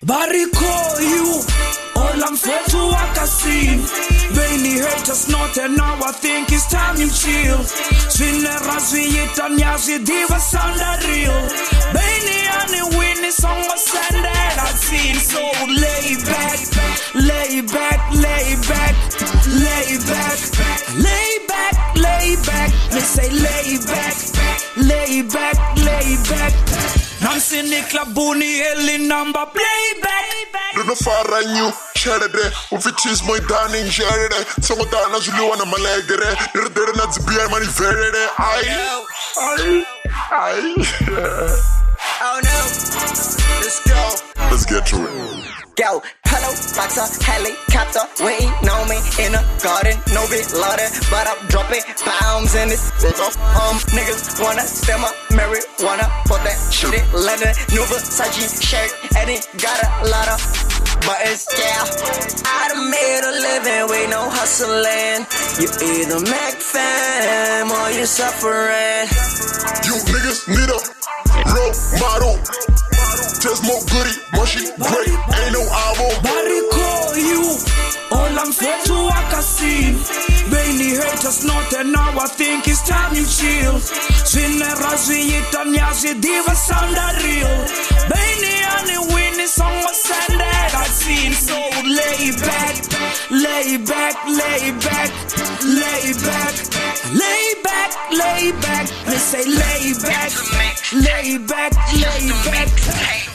Bariko you, all I'm fair to wakasin. Many haters not and now I think it's time you chill. Swinerazwi yitanyazi diva sound real. Many any winning song was send that I seen. So lay back, lay back, lay back, lay back, lay back, lay back. Me say lay back, lay back, lay back. Nancy Niklabuni Eli number playback. Don't far you, share it, if it is my darling, share it. Some of that as you want to malag it. They're not to be a money very. Oh no, let's go. Let's get to it. Go, hello, boxer, helicopter, waiting on me in the garden. No bit louder, but I'm dropping bombs in it. Niggas wanna sell my marijuana, put that shit in London. New Versace shirt, and it got a lot of buttons, yeah. I done made a living with no hustling. You either Mac fam or you suffering. You niggas need a role model. Just more goody, mushy, great, ain't no album. Bariko you, all I'm fair to wakasin. Many haters not and now I think it's time you chill. Swinerazwi yitanyazi diva sound real. Many any winning song was send that I seen. So lay back, lay back, lay back, lay back, lay back, lay back. Me say lay back, lay back, lay back.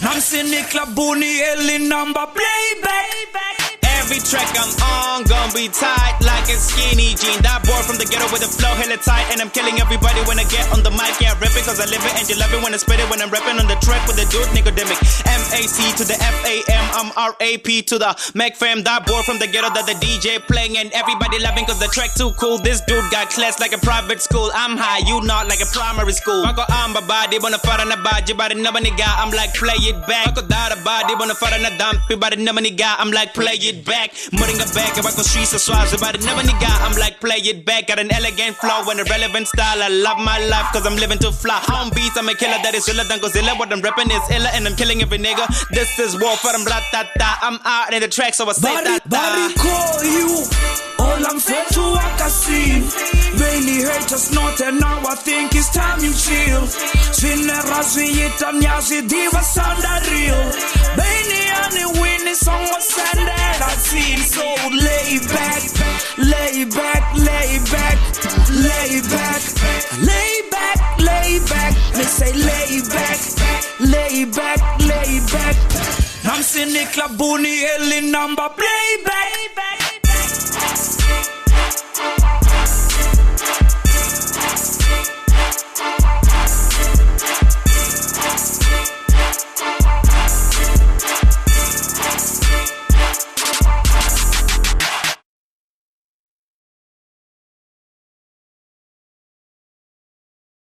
Nancy Niklabuni Eli number playback. Every track I'm on, gon' be tight like a skinny jean. That boy from the ghetto with the flow hella tight. And I'm killing everybody when I get on the mic. Yeah, rip it cause I live it and you love it when I spit it. When I'm rapping on the track with the dude Nicodemic. M-A-C to the F-A-M, I'm R-A-P to the Mac fam. That boy from the ghetto that the DJ playing. And everybody loving cause the track too cool. This dude got class like a private school. I'm high, you not like a primary school. Mako amba body, bona fara na baji, body number nigga. I'm like play it back. Mako dada body, bona fara na dampi, body number nigga. I'm like play it back. Moringa back, if I go streets or swabs about it, never nigga. I'm like play it back, got an elegant flow and a relevant style. I love my life cause I'm living too fly. On beats, I'm a killer that is iller than Godzilla. What I'm rapping is iller and I'm killing every nigga. This is war for them ratata. I'm out in the track so I say that. Bariko you, all I'm fair to wakasin. Many haters not and now I think it's time you chill. Swinerazwi yitanyazi diva sound real. Many any winning song was send that I seen. So lay back, lay back, lay back, lay back, lay back, lay back. Me say lay back, lay back, lay back. Nancy Niklabuni Eli number playback.